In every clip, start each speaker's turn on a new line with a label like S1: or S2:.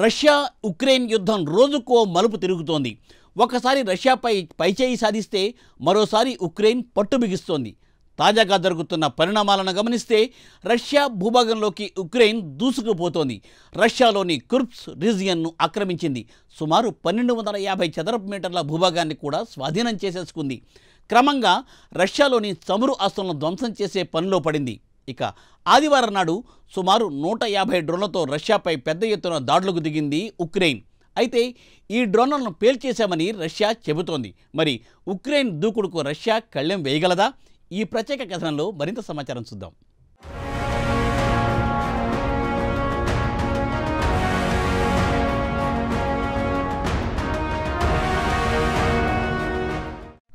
S1: Russia Ukraine యుద్ధం రోజుకో మలుపు తిరుగుతోంది. ఒకసారి రష్యాపై పైచేయి సాధిస్తే మరోసారి ఉక్రెయిన్ పట్టు బిగిస్తోంది. తాజాగా జరుగుతున్న పరిణామాలను గమనిస్తే రష్యా భూభాగంలోకి ఉక్రెయిన్ దూసుకుపోతోంది. రష్యాలోని కుర్స్క్ రీజియన్ను ఆక్రమించింది. సుమారు 1250 చదరపు మీటర్ల భూభాగాన్ని కూడా స్వాధీనం చేసేసుకుంది. క్రమంగా రష్యాలోని చమురు ఆస్తులను ధ్వంసం చేసే పనిలో పడింది. ఇక ఆదివారం నాడు సుమారు 150 డ్రోన్లతో రష్యాపై పెద్ద ఎత్తున దాడులకు దిగింది ఉక్రెయిన్. అయితే ఈ డ్రోన్లను పేల్చేశామని రష్యా చెబుతోంది. మరి ఉక్రెయిన్ దూకుడుకు రష్యా కళ్ళెం వేయగలదా? ఈ ప్రత్యేక కథనంలో మరింత సమాచారం చూద్దాం.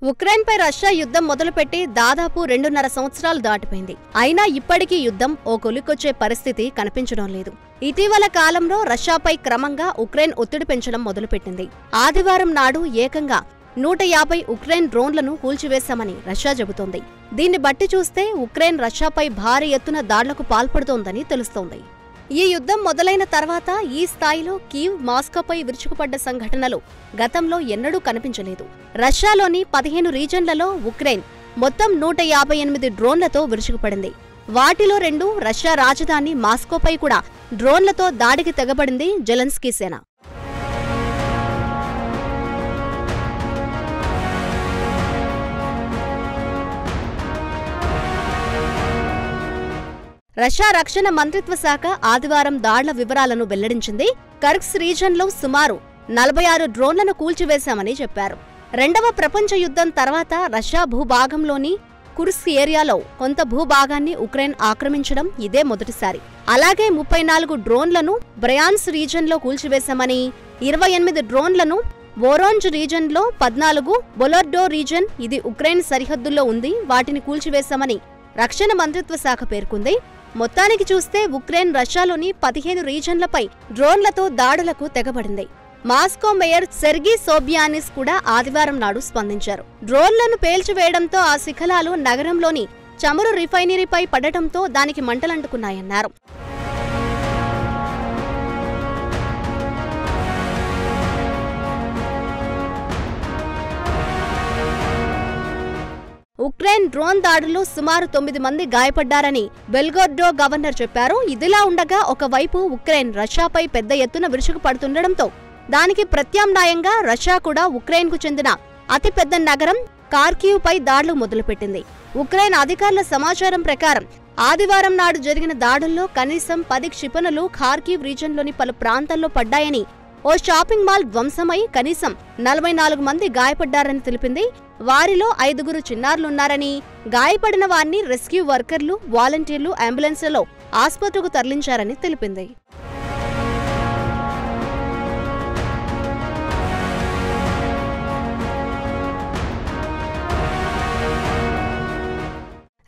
S2: ఉక్రెయిన్పై రష్యా యుద్ధం మొదలుపెట్టి దాదాపు 2.5 సంవత్సరాలు దాటిపోయింది. అయినా ఇప్పటికీ యుద్ధం ఓ కొలికొచ్చే పరిస్థితి కనిపించడం లేదు. ఇటీవల కాలంలో రష్యాపై క్రమంగా ఉక్రెయిన్ ఒత్తిడి పెంచడం మొదలుపెట్టింది. ఆదివారం నాడు ఏకంగా 150 ఉక్రెయిన్ డ్రోన్లను కూల్చివేశామని రష్యా చెబుతోంది. దీన్ని బట్టి చూస్తే ఉక్రెయిన్ రష్యాపై భారీ ఎత్తున దాడులకు పాల్పడుతోందని తెలుస్తోంది. ఈ యుద్ధం మొదలైన తర్వాత ఈ స్థాయిలో కీవ్, మాస్కోపై విరుచుకుపడ్డ సంఘటనలు గతంలో ఎన్నడూ కనిపించలేదు. రష్యాలోని 15 రీజన్లలో ఉక్రెయిన్ మొత్తం 158 డ్రోన్లతో విరుచుకుపడింది. వాటిలో 2 రష్యా రాజధాని మాస్కోపై కూడా డ్రోన్లతో దాడికి తెగబడింది జెలెన్స్కీ సేన. రష్యా రక్షణ మంత్రిత్వ శాఖ ఆదివారం దాడుల వివరాలను వెల్లడించింది. కుర్స్క్ రీజన్లో సుమారు 46 డ్రోన్లను కూల్చివేశామని చెప్పారు. రెండవ ప్రపంచ యుద్ధం తర్వాత రష్యా భూభాగంలోని కుర్స్క్ ఏరియాలో కొంత భూభాగాన్ని ఉక్రెయిన్ ఆక్రమించడం ఇదే మొదటిసారి. అలాగే 34 డ్రోన్లను బ్రయాన్స్క్ రీజన్లో కూల్చివేశామని, 28 డ్రోన్లను వోరోంజ్ రీజన్లో, 14 బొలోర్డో రీజన్, ఇది ఉక్రెయిన్ సరిహద్దుల్లో ఉంది, వాటిని కూల్చివేశామని రక్షణ మంత్రిత్వ శాఖ పేర్కొంది. మొత్తానికి చూస్తే ఉక్రెయిన్ రష్యాలోని 15 రీజన్లపై డ్రోన్లతో దాడులకు తెగబడింది. మాస్కో మేయర్ సెర్గీ సోబియానిస్ కూడా ఆదివారం నాడు స్పందించారు. డ్రోన్లను పేల్చివేయడంతో ఆ శిఖలాలు నగరంలోని చమురు రిఫైనరీపై పడటంతో దానికి మంటలంటుకున్నాయన్నారు. ఉక్రెయిన్ డ్రోన్ దాడుల్లో సుమారు 9 మంది గాయపడ్డారని బెల్గోర్డో గవర్నర్ చెప్పారు. ఇదిలా ఉండగా ఒకవైపు ఉక్రెయిన్ రష్యాపై పెద్ద ఎత్తున విరుచుకుపడుతుండటంతో దానికి ప్రత్యామ్నాయంగా రష్యా కూడా ఉక్రెయిన్కు చెందిన అతిపెద్ద నగరం ఖార్కివ్పై దాడులు మొదలుపెట్టింది. ఉక్రెయిన్ అధికారుల సమాచారం ప్రకారం ఆదివారం నాడు జరిగిన దాడుల్లో కనీసం 10 క్షిపణులు ఖార్కివ్ రీజన్లోని పలు ప్రాంతాల్లో పడ్డాయని, ఓ షాపింగ్ మాల్ ధ్వంసమై కనీసం 44 మంది గాయపడ్డారని తెలిపింది. వారిలో 5 చిన్నారులున్నారని, గాయపడిన వారిని రెస్క్యూ వర్కర్లు, వాలంటీర్లు అంబులెన్స్లలో ఆసుపత్రికి తరలించారని తెలిపింది.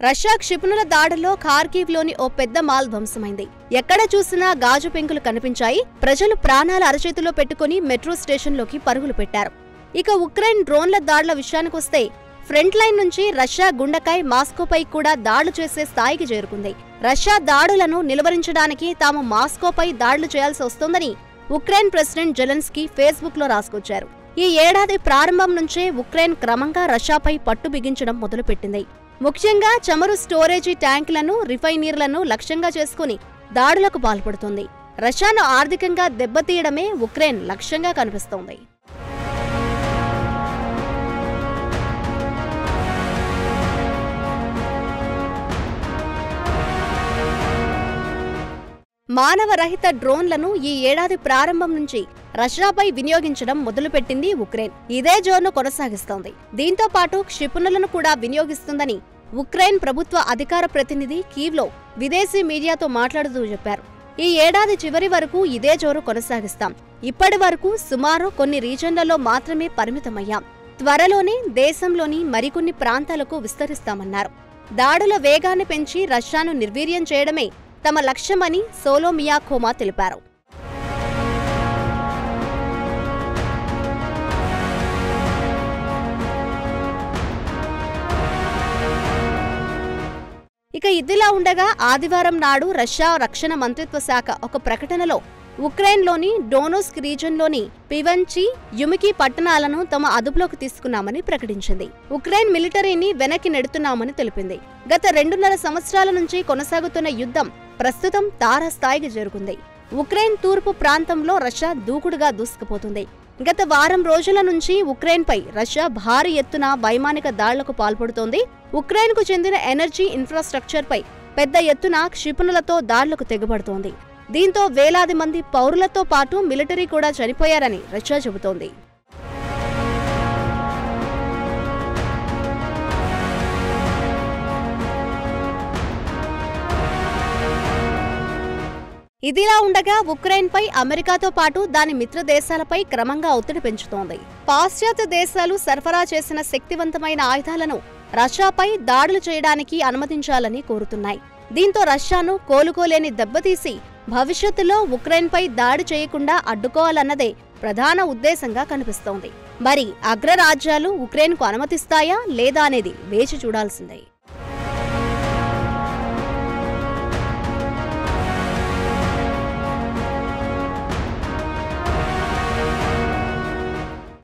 S2: రష్యా క్షిపణుల దాడుల్లో ఖార్కివ్లోని ఓ పెద్ద మాల్ ధ్వంసమైంది. ఎక్కడ చూసినా గాజు పెంకులు కనిపించాయి. ప్రజలు ప్రాణాల అరచేతిలో పెట్టుకుని మెట్రో స్టేషన్లోకి పరుగులు పెట్టారు. ఇక ఉక్రెయిన్ డ్రోన్ల దాడుల విషయానికొస్తే ఫ్రంట్ లైన్ నుంచి రష్యా గుండెకాయ్ మాస్కోపై కూడా దాడులు చేసే స్థాయికి చేరుకుంది. రష్యా దాడులను నిలువరించడానికి తాము మాస్కోపై దాడులు చేయాల్సి వస్తోందని ఉక్రెయిన్ ప్రెసిడెంట్ జెలెన్స్కీ ఫేస్బుక్లో రాసుకొచ్చారు. ఈ ఏడాది ప్రారంభం నుంచే ఉక్రెయిన్ క్రమంగా రష్యాపై పట్టు బిగించడం మొదలుపెట్టింది. ముఖ్యంగా చమురు స్టోరేజీ ట్యాంకులను, రిఫైనరీలను లక్ష్యంగా చేసుకుని దాడులకు పాల్పడుతోంది. రష్యాను ఆర్థికంగా దెబ్బతీయడమే ఉక్రెయిన్ లక్ష్యంగా కనిపిస్తోంది. మానవరహిత డ్రోన్లను ఈ ఏడాది ప్రారంభం నుంచి రష్యాపై వినియోగించడం మొదలుపెట్టింది ఉక్రెయిన్. ఇదే జోరును కొనసాగిస్తోంది. దీంతో పాటు క్షిపణులను కూడా వినియోగిస్తుందని ఉక్రెయిన్ ప్రభుత్వ అధికార ప్రతినిధి కీవ్లో విదేశీ మీడియాతో మాట్లాడుతూ చెప్పారు. ఈ ఏడాది చివరి వరకు ఇదే జోరు కొనసాగిస్తాం. ఇప్పటి వరకు సుమారు కొన్ని రీజన్లలో మాత్రమే పరిమితమయ్యాం. త్వరలోనే దేశంలోని మరికొన్ని ప్రాంతాలకు విస్తరిస్తామన్నారు. దాడుల వేగాన్ని పెంచి రష్యాను నిర్వీర్యం చేయడమే తమ లక్ష్యమని సోలోమియాఖోమా తెలిపారు. ఇక ఇదిలా ఉండగా ఆదివారం నాడు రష్యా రక్షణ మంత్రిత్వ శాఖ ఒక ప్రకటనలో ఉక్రెయిన్లోని డోనోస్క్ రీజన్లోని పివెన్చి, యుమికి పట్టణాలను తమ అదుపులోకి తీసుకున్నామని ప్రకటించింది. ఉక్రెయిన్ మిలిటరీని వెనక్కి నెడుతున్నామని తెలిపింది. గత 2.5 సంవత్సరాల నుంచి కొనసాగుతున్న యుద్ధం ప్రస్తుతం తారస్థాయికి జరుగుతుంది. ఉక్రెయిన్ తూర్పు ప్రాంతంలో రష్యా దూకుడుగా దూసుకుపోతుంది. గత వారం రోజుల నుంచి ఉక్రెయిన్పై రష్యా భారీ ఎత్తున వైమానిక దాడులకు పాల్పడుతోంది. ఉక్రెయిన్కు చెందిన ఎనర్జీ ఇన్ఫ్రాస్ట్రక్చర్పై పెద్ద ఎత్తున క్షిపణులతో దాడులకు తెగబడుతోంది. దీంతో వేలాది మంది పౌరులతో పాటు మిలిటరీ కూడా చనిపోయారని రష్యా చెబుతోంది. ఇదిలా ఉండగా ఉక్రెయిన్పై అమెరికాతో పాటు దాని మిత్ర దేశాలపై క్రమంగా ఒత్తిడి పెంచుతోంది. పాశ్చాత్య దేశాలు సరఫరా చేసిన శక్తివంతమైన ఆయుధాలను రష్యాపై దాడులు చేయడానికి అనుమతించాలని కోరుతున్నాయి. దీంతో రష్యాను కోలుకోలేని దెబ్బతీసి భవిష్యత్తులో ఉక్రెయిన్పై దాడి చేయకుండా అడ్డుకోవాలన్నదే ప్రధాన ఉద్దేశంగా కనిపిస్తోంది. మరి అగ్రరాజ్యాలు ఉక్రెయిన్కు అనుమతిస్తాయా లేదా అనేది వేచి చూడాల్సిందే.